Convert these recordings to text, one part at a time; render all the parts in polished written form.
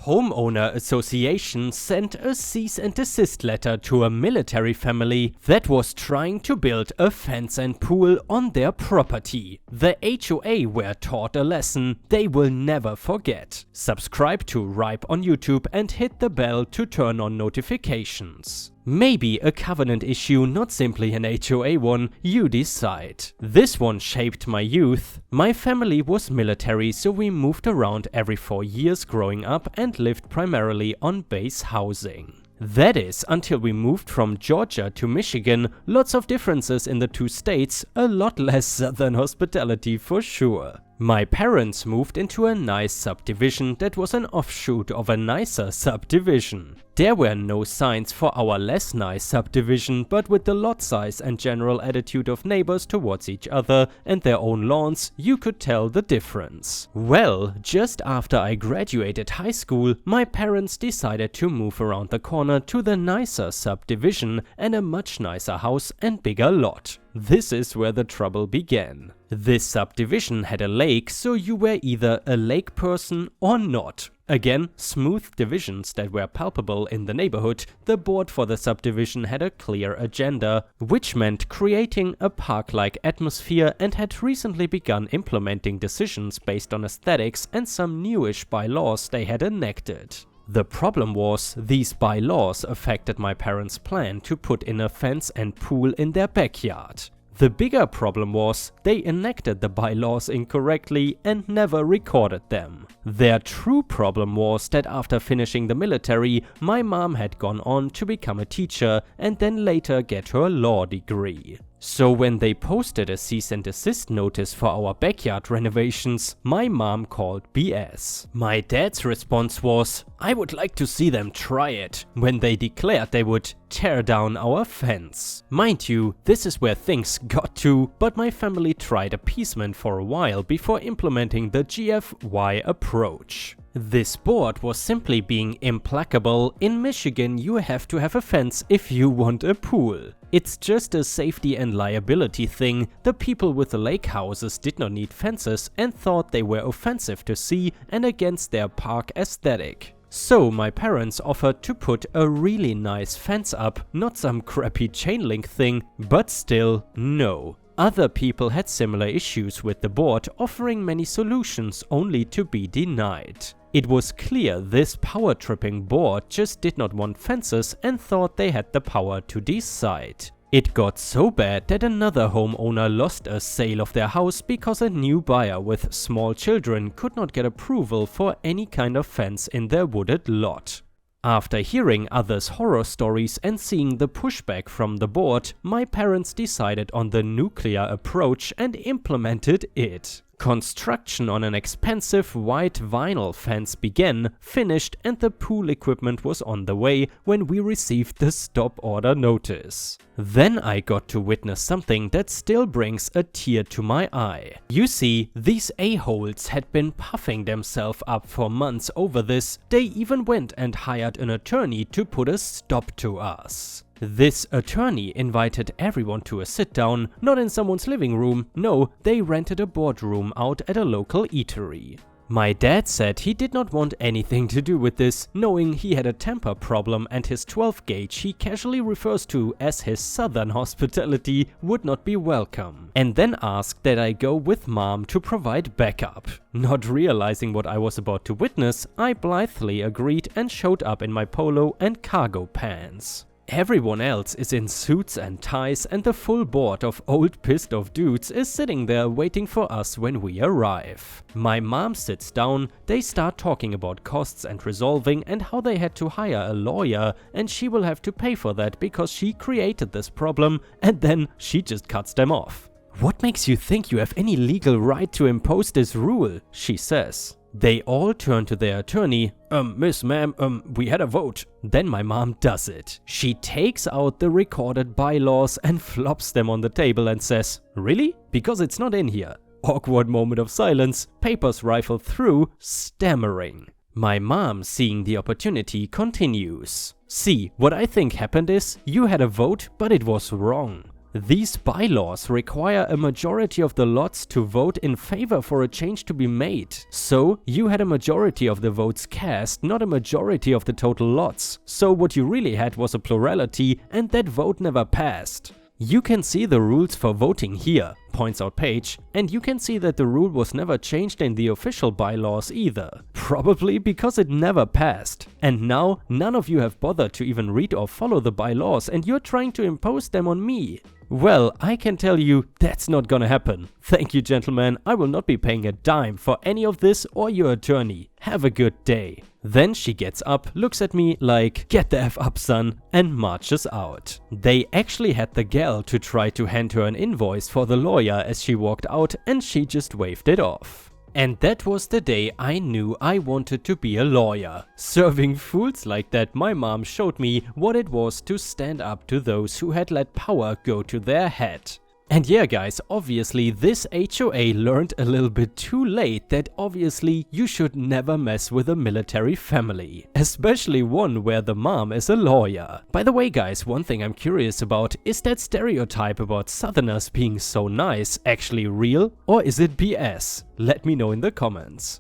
homeowner association sent a cease and desist letter to a military family that was trying to build a fence and pool on their property. The HOA were taught a lesson they will never forget. Subscribe to Ripe on YouTube and hit the bell to turn on notifications. Maybe a covenant issue, not simply an HOA one, you decide. This one shaped my youth. My family was military, so we moved around every 4 years growing up and lived primarily on base housing. That is, until we moved from Georgia to Michigan. Lots of differences in the two states, a lot less southern hospitality for sure. My parents moved into a nice subdivision that was an offshoot of a nicer subdivision. There were no signs for our less nice subdivision, but with the lot size and general attitude of neighbors towards each other and their own lawns, you could tell the difference. Well, just after I graduated high school, my parents decided to move around the corner to the nicer subdivision and a much nicer house and bigger lot. This is where the trouble began. This subdivision had a lake, so you were either a lake person or not. Again, smooth divisions that were palpable in the neighborhood. The board for the subdivision had a clear agenda, which meant creating a park-like atmosphere, and had recently begun implementing decisions based on aesthetics and some newish bylaws they had enacted. The problem was, these bylaws affected my parents' plan to put in a fence and pool in their backyard. The bigger problem was, they enacted the bylaws incorrectly and never recorded them. Their true problem was that after finishing the military, my mom had gone on to become a teacher and then later get her law degree. So when they posted a cease and desist notice for our backyard renovations, my mom called BS. My dad's response was, "I would like to see them try it," when they declared they would tear down our fence. Mind you, this is where things got to, but my family tried appeasement for a while before implementing the GFY approach. This board was simply being implacable. In Michigan, you have to have a fence if you want a pool. It's just a safety and liability thing. The people with the lake houses did not need fences and thought they were offensive to see and against their park aesthetic. So my parents offered to put a really nice fence up, not some crappy chain link thing, but still, no. Other people had similar issues with the board, offering many solutions only to be denied. It was clear this power-tripping board just did not want fences and thought they had the power to decide. It got so bad that another homeowner lost a sale of their house because a new buyer with small children could not get approval for any kind of fence in their wooded lot. After hearing others' horror stories and seeing the pushback from the board, my parents decided on the nuclear approach and implemented it. Construction on an expensive white vinyl fence began, finished, and the pool equipment was on the way when we received the stop order notice. Then I got to witness something that still brings a tear to my eye. You see, these a-holes had been puffing themselves up for months over this. They even went and hired an attorney to put a stop to us. This attorney invited everyone to a sit-down, not in someone's living room. No, they rented a boardroom out at a local eatery. My dad said he did not want anything to do with this, knowing he had a temper problem and his 12 gauge he casually refers to as his southern hospitality would not be welcome, and then asked that I go with mom to provide backup. Not realizing what I was about to witness, I blithely agreed and showed up in my polo and cargo pants. Everyone else is in suits and ties, and the full board of old pissed off dudes is sitting there waiting for us when we arrive. My mom sits down, they start talking about costs and resolving and how they had to hire a lawyer and she will have to pay for that because she created this problem, and then she just cuts them off. "What makes you think you have any legal right to impose this rule?" she says. They all turn to their attorney. Miss ma'am, we had a vote." Then my mom does it. She takes out the recorded bylaws and flops them on the table and says, "Really? Because it's not in here." Awkward moment of silence, papers rifle through, stammering. My mom, seeing the opportunity, continues. "See, what I think happened is, you had a vote, but it was wrong. These bylaws require a majority of the lots to vote in favor for a change to be made. So you had a majority of the votes cast, not a majority of the total lots. So what you really had was a plurality, and that vote never passed. You can see the rules for voting here, points out Page, and you can see that the rule was never changed in the official bylaws either. Probably because it never passed. And now, none of you have bothered to even read or follow the bylaws, and you're trying to impose them on me. Well, I can tell you, that's not gonna happen. Thank you, gentlemen, I will not be paying a dime for any of this or your attorney. Have a good day. Then she gets up, looks at me like, get the F up, son, and marches out. They actually had the gal to try to hand her an invoice for the lawyer as she walked out, and she just waved it off. And that was the day I knew I wanted to be a lawyer. Serving fools like that, my mom showed me what it was to stand up to those who had let power go to their head. And yeah guys, obviously this HOA learned a little bit too late that obviously you should never mess with a military family. Especially one where the mom is a lawyer. By the way guys, one thing I'm curious about, is that stereotype about Southerners being so nice actually real, or is it BS? Let me know in the comments.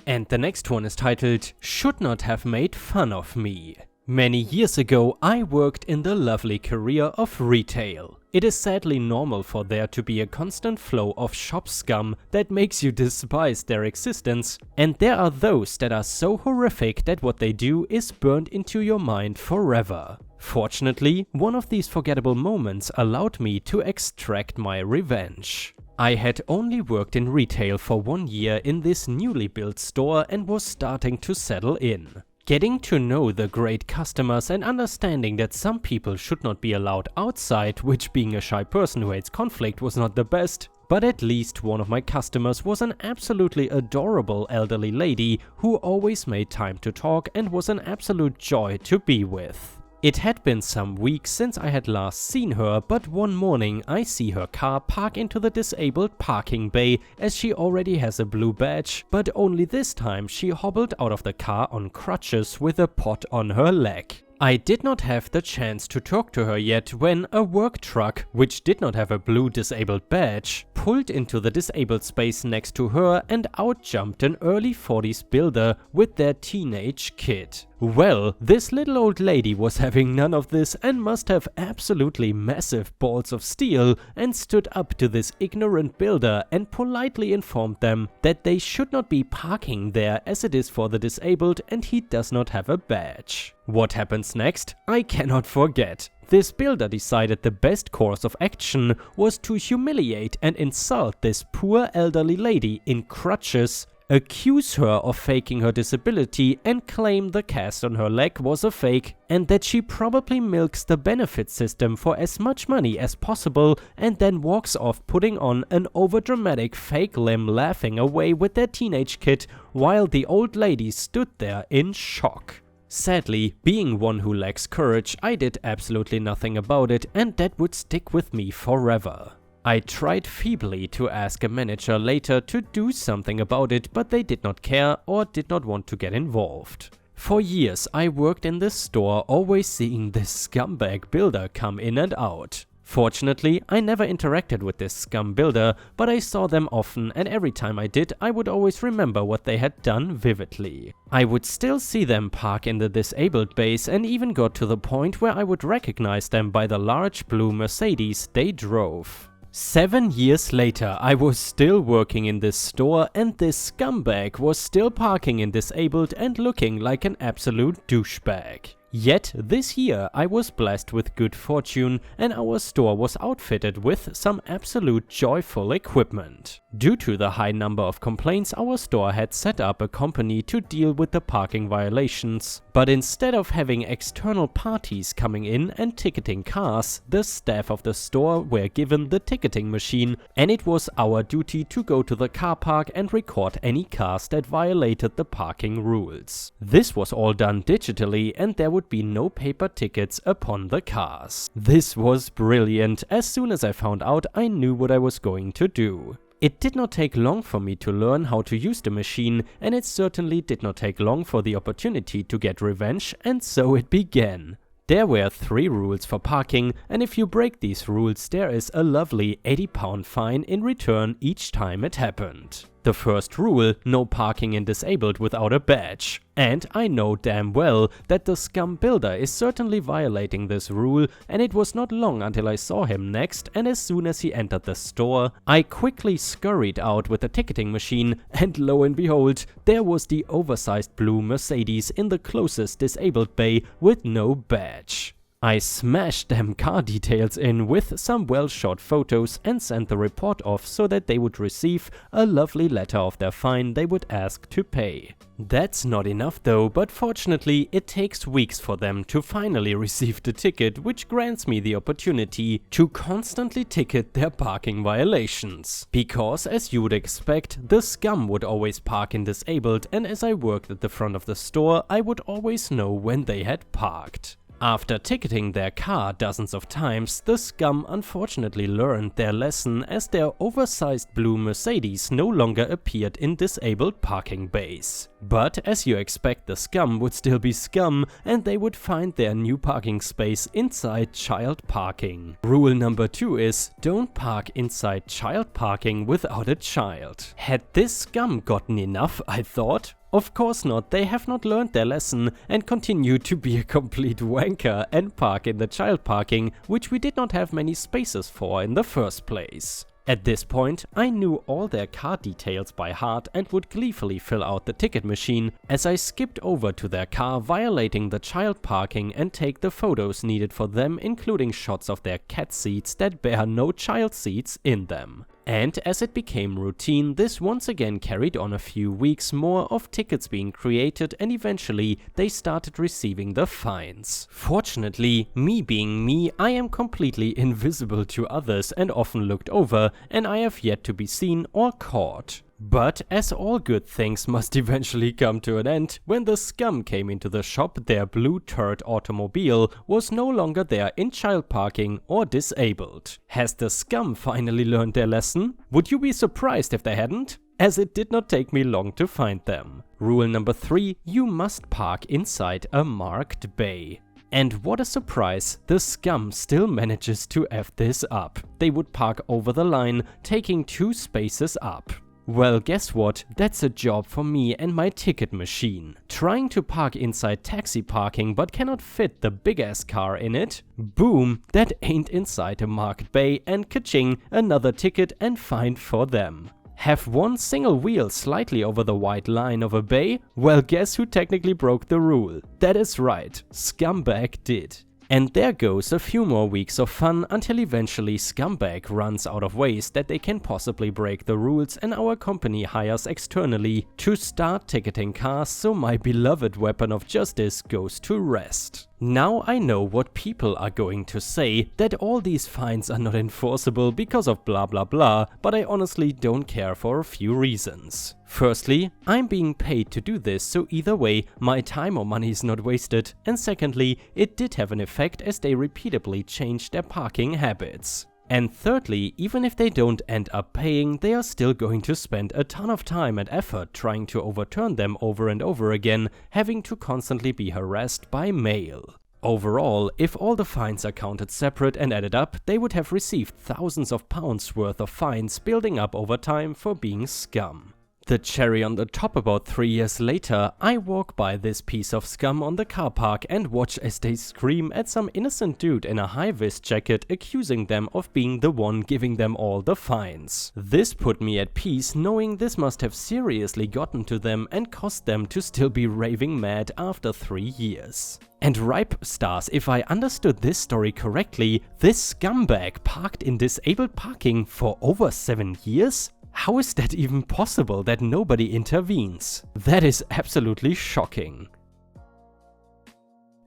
And the next one is titled, Should Not Have Made Fun of Me. Many years ago, I worked in the lovely career of retail. It is sadly normal for there to be a constant flow of shop scum that makes you despise their existence, and there are those that are so horrific that what they do is burned into your mind forever. Fortunately, one of these forgettable moments allowed me to extract my revenge. I had only worked in retail for 1 year in this newly built store and was starting to settle in. Getting to know the great customers and understanding that some people should not be allowed outside, which being a shy person who hates conflict was not the best, but at least one of my customers was an absolutely adorable elderly lady who always made time to talk and was an absolute joy to be with. It had been some weeks since I had last seen her, but one morning I see her car park into the disabled parking bay as she already has a blue badge, but only this time she hobbled out of the car on crutches with a pot on her leg. I did not have the chance to talk to her yet when a work truck, which did not have a blue disabled badge, pulled into the disabled space next to her and out jumped an early 40s builder with their teenage kid. Well, this little old lady was having none of this and must have absolutely massive balls of steel and stood up to this ignorant builder and politely informed them that they should not be parking there as it is for the disabled and he does not have a badge. What happens next? I cannot forget. This builder decided the best course of action was to humiliate and insult this poor elderly lady in crutches, accuse her of faking her disability and claim the cast on her leg was a fake and that she probably milks the benefit system for as much money as possible and then walks off putting on an overdramatic fake limb laughing away with their teenage kid while the old lady stood there in shock. Sadly, being one who lacks courage, I did absolutely nothing about it and that would stick with me forever. I tried feebly to ask a manager later to do something about it, but they did not care or did not want to get involved. For years I worked in this store, always seeing this scumbag builder come in and out. Fortunately, I never interacted with this scum builder, but I saw them often and every time I did, I would always remember what they had done vividly. I would still see them park in the disabled base and even got to the point where I would recognize them by the large blue Mercedes they drove. 7 years later, I was still working in this store and this scumbag was still parking in disabled and looking like an absolute douchebag. Yet this year I was blessed with good fortune and our store was outfitted with some absolute joyful equipment. Due to the high number of complaints, our store had set up a company to deal with the parking violations. But instead of having external parties coming in and ticketing cars, the staff of the store were given the ticketing machine and it was our duty to go to the car park and record any cars that violated the parking rules. This was all done digitally and there would be no paper tickets upon the cars. This was brilliant. As soon as I found out, I knew what I was going to do. It did not take long for me to learn how to use the machine, and it certainly did not take long for the opportunity to get revenge, and so it began. There were 3 rules for parking, and if you break these rules there is a lovely £80 fine in return each time it happened. The first rule, no parking in disabled without a badge. And I know damn well that the scum builder is certainly violating this rule, and it was not long until I saw him next, and as soon as he entered the store, I quickly scurried out with the ticketing machine, and lo and behold, there was the oversized blue Mercedes in the closest disabled bay with no badge. I smashed them car details in with some well-shot photos and sent the report off so that they would receive a lovely letter of their fine they would ask to pay. That's not enough though, but fortunately it takes weeks for them to finally receive the ticket, which grants me the opportunity to constantly ticket their parking violations. Because as you would expect, the scum would always park in disabled, and as I worked at the front of the store, I would always know when they had parked. After ticketing their car dozens of times, the scum unfortunately learned their lesson as their oversized blue Mercedes no longer appeared in disabled parking bays. But as you expect, the scum would still be scum, and they would find their new parking space inside child parking. Rule number 2 is, don't park inside child parking without a child. Had this scum gotten enough, I thought? Of course not, they have not learned their lesson and continue to be a complete wanker and park in the child parking, which we did not have many spaces for in the first place. At this point, I knew all their car details by heart and would gleefully fill out the ticket machine as I skipped over to their car violating the child parking and take the photos needed for them, including shots of their cat seats that bear no child seats in them. And as it became routine, this once again carried on a few weeks more of tickets being created, and eventually they started receiving the fines. Fortunately, me being me, I am completely invisible to others and often looked over, and I have yet to be seen or caught. But as all good things must eventually come to an end, when the scum came into the shop, their blue turd automobile was no longer there in child parking or disabled. Has the scum finally learned their lesson? Would you be surprised if they hadn't? As it did not take me long to find them. Rule number 3, you must park inside a marked bay. And what a surprise, the scum still manages to F this up. They would park over the line, taking 2 spaces up. Well, guess what? That's a job for me and my ticket machine. Trying to park inside taxi parking but cannot fit the big-ass car in it? Boom, that ain't inside a marked bay, and ka-ching, another ticket and fine for them. Have one single wheel slightly over the white line of a bay? Well, guess who technically broke the rule? That is right, Scumbag did. And there goes a few more weeks of fun until eventually Scumbag runs out of ways that they can possibly break the rules, and our company hires externally to start ticketing cars, so my beloved weapon of justice goes to rest. Now I know what people are going to say, that all these fines are not enforceable because of blah blah blah, but I honestly don't care for a few reasons. Firstly, I'm being paid to do this, so either way, my time or money is not wasted, and secondly, it did have an effect as they repeatedly changed their parking habits. And thirdly, even if they don't end up paying, they are still going to spend a ton of time and effort trying to overturn them over and over again, having to constantly be harassed by mail. Overall, if all the fines are counted separate and added up, they would have received thousands of pounds worth of fines building up over time for being scum. The cherry on the top, about 3 years later, I walk by this piece of scum on the car park and watch as they scream at some innocent dude in a high-vis jacket accusing them of being the one giving them all the fines. This put me at peace, knowing this must have seriously gotten to them and caused them to still be raving mad after 3 years. And ripe stars, if I understood this story correctly, this scumbag parked in disabled parking for over 7 years? How is that even possible that nobody intervenes? That is absolutely shocking.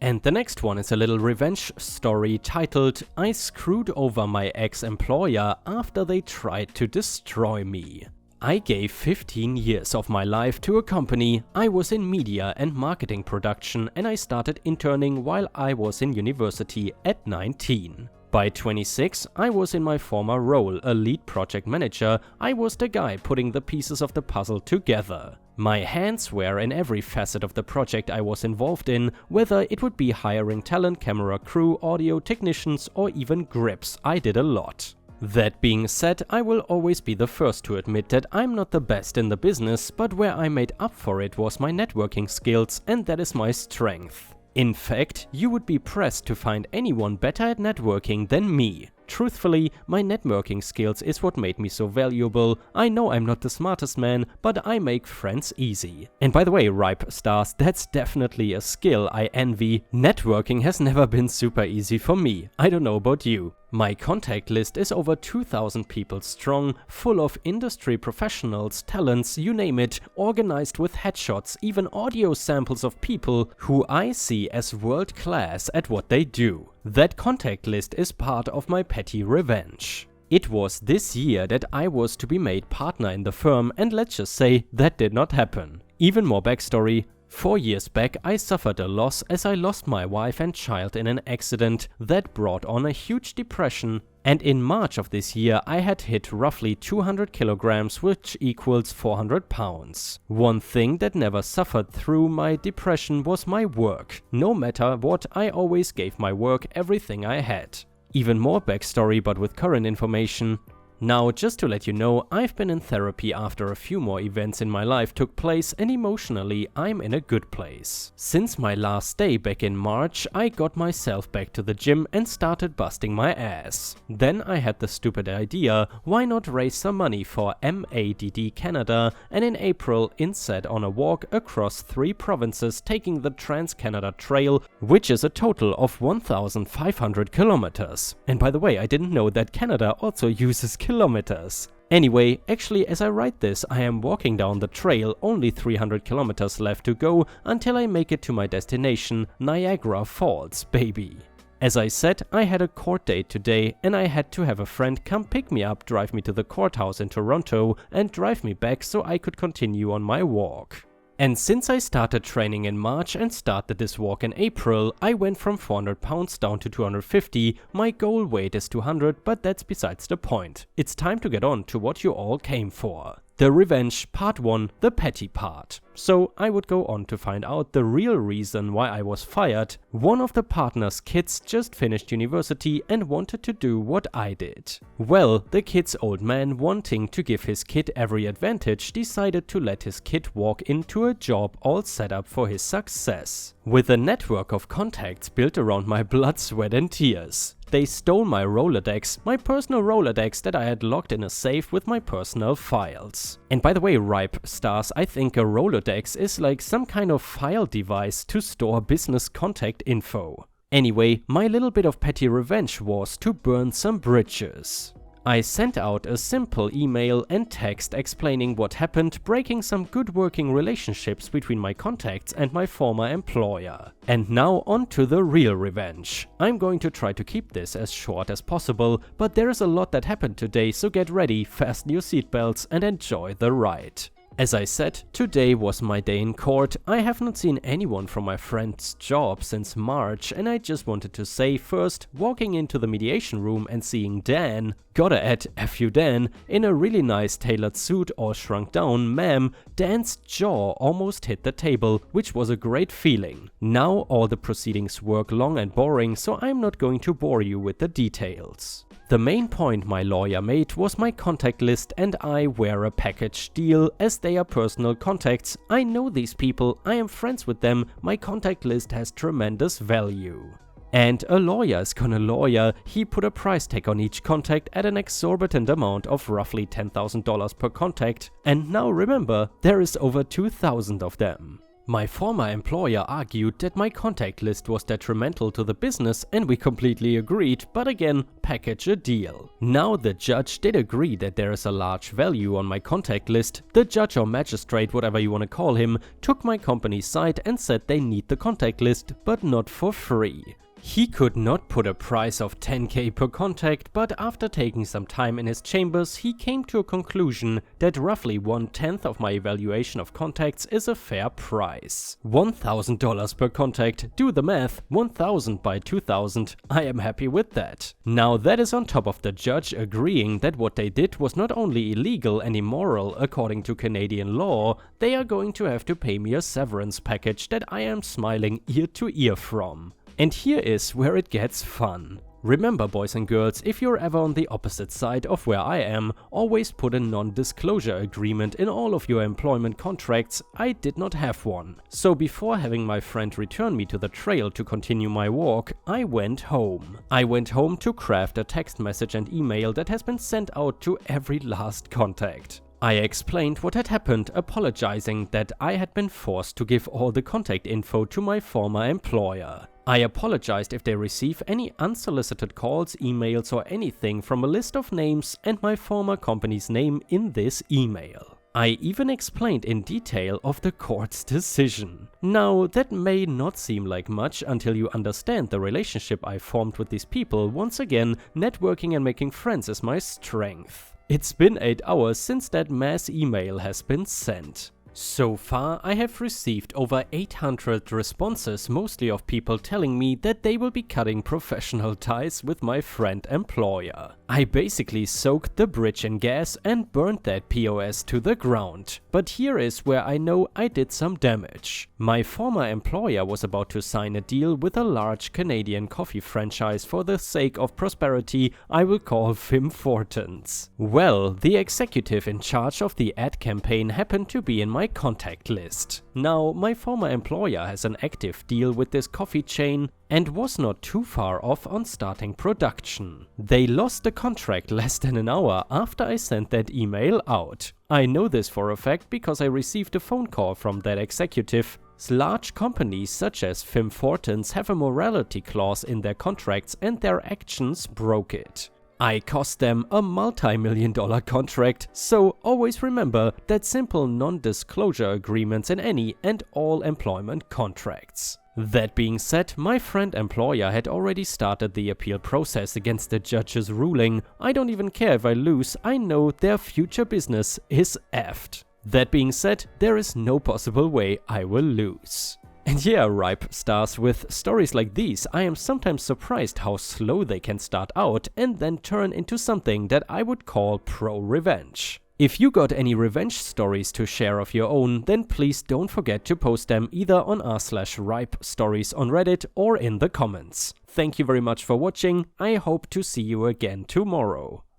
And the next one is a little revenge story titled "I screwed over my ex-employer after they tried to destroy me." I gave 15 years of my life to a company. I was in media and marketing production, and I started interning while I was in university at 19. By 26, I was in my former role, a lead project manager. I was the guy putting the pieces of the puzzle together. My hands were in every facet of the project I was involved in, whether it would be hiring talent, camera crew, audio technicians, or even grips. I did a lot. That being said, I will always be the first to admit that I'm not the best in the business, but where I made up for it was my networking skills, and that is my strength. In fact, you would be pressed to find anyone better at networking than me. Truthfully, my networking skills is what made me so valuable. I know I'm not the smartest man, but I make friends easy. And by the way, Ripe Stars, that's definitely a skill I envy. Networking has never been super easy for me. I don't know about you. My contact list is over 2,000 people strong, full of industry professionals, talents, you name it, organized with headshots, even audio samples of people who I see as world class at what they do. That contact list is part of my petty revenge. It was this year that I was to be made partner in the firm, and let's just say that did not happen. Even more backstory. 4 years back, I suffered a loss as I lost my wife and child in an accident that brought on a huge depression, and in March of this year I had hit roughly 200 kilograms, which equals 400 pounds. One thing that never suffered through my depression was my work. No matter what, I always gave my work everything I had. Even more backstory, but with current information. Now, just to let you know, I've been in therapy after a few more events in my life took place, and emotionally I'm in a good place. Since my last day back in March, I got myself back to the gym and started busting my ass. Then I had the stupid idea, why not raise some money for MADD Canada, and in April instead on a walk across 3 provinces taking the Trans-Canada Trail, which is a total of 1,500 kilometers. And by the way, I didn't know that Canada also uses kilometers. Anyway, actually as I write this, I am walking down the trail, only 300 kilometers left to go until I make it to my destination, Niagara Falls, baby. As I said, I had a court date today, and I had to have a friend come pick me up, drive me to the courthouse in Toronto, and drive me back so I could continue on my walk. And since I started training in March and started this walk in April, I went from 400 pounds down to 250. My goal weight is 200, but that's besides the point. It's time to get on to what you all came for. The revenge, part 1, the petty part. So I would go on to find out the real reason why I was fired. One of the partner's kids just finished university and wanted to do what I did. Well, the kid's old man, wanting to give his kid every advantage, decided to let his kid walk into a job all set up for his success. With a network of contacts built around my blood, sweat and tears. They stole my Rolodex, my personal Rolodex that I had locked in a safe with my personal files. And by the way, Ripe Stars, I think a Rolodex is like some kind of file device to store business contact info. Anyway, my little bit of petty revenge was to burn some bridges. I sent out a simple email and text explaining what happened, breaking some good working relationships between my contacts and my former employer. And now on to the real revenge. I'm going to try to keep this as short as possible, but there is a lot that happened today, so get ready, fasten your seatbelts and enjoy the ride. As I said, today was my day in court. I have not seen anyone from my friend's job since March, and I just wanted to say first, walking into the mediation room and seeing Dan, gotta add F you Dan, in a really nice tailored suit all shrunk down, ma'am, Dan's jaw almost hit the table, which was a great feeling. Now all the proceedings work long and boring, so I'm not going to bore you with the details. The main point my lawyer made was my contact list and I wear a package deal, as they are personal contacts. I know these people, I am friends with them, my contact list has tremendous value. And a lawyer is gonna lawyer. He put a price tag on each contact at an exorbitant amount of roughly $10,000 per contact. And now remember, there is over 2,000 of them. My former employer argued that my contact list was detrimental to the business, and we completely agreed, but again, package a deal. Now the judge did agree that there is a large value on my contact list. The judge or magistrate, whatever you want to call him, took my company's side and said they need the contact list, but not for free. He could not put a price of 10k per contact, but after taking some time in his chambers, he came to a conclusion that roughly 1/10 of my evaluation of contacts is a fair price. $1,000 per contact, do the math, 1,000 by 2,000, I am happy with that. Now that is on top of the judge agreeing that what they did was not only illegal and immoral according to Canadian law, they are going to have to pay me a severance package that I am smiling ear to ear from. And here is where it gets fun. Remember, boys and girls, if you're ever on the opposite side of where I am, always put a non-disclosure agreement in all of your employment contracts. I did not have one. So before having my friend return me to the trail to continue my walk, I went home. I went home to craft a text message and email that has been sent out to every last contact. I explained what had happened, apologizing that I had been forced to give all the contact info to my former employer. I apologized if they receive any unsolicited calls, emails or anything from a list of names and my former company's name in this email. I even explained in detail of the court's decision. Now, that may not seem like much until you understand the relationship I formed with these people. Once again, networking and making friends is my strength. It's been 8 hours since that mass email has been sent. So far, I have received over 800 responses, mostly of people telling me that they will be cutting professional ties with my friend employer. I basically soaked the bridge in gas and burned that POS to the ground. But here is where I know I did some damage. My former employer was about to sign a deal with a large Canadian coffee franchise for the sake of prosperity I will call Tim Hortons. Well, the executive in charge of the ad campaign happened to be in my contact list. Now, my former employer has an active deal with this coffee chain and was not too far off on starting production. They lost the contract less than an hour after I sent that email out. I know this for a fact because I received a phone call from that executive. Large companies such as Tim Hortons have a morality clause in their contracts and their actions broke it. I cost them a multi-million-dollar contract, so always remember that simple non-disclosure agreements in any and all employment contracts. That being said, my friend employer had already started the appeal process against the judge's ruling. I don't even care if I lose, I know their future business is effed. That being said, there is no possible way I will lose. And yeah, Ripe stars, with stories like these, I am sometimes surprised how slow they can start out and then turn into something that I would call pro-revenge. If you got any revenge stories to share of your own, then please don't forget to post them either on r/ripe stories on Reddit or in the comments. Thank you very much for watching, I hope to see you again tomorrow.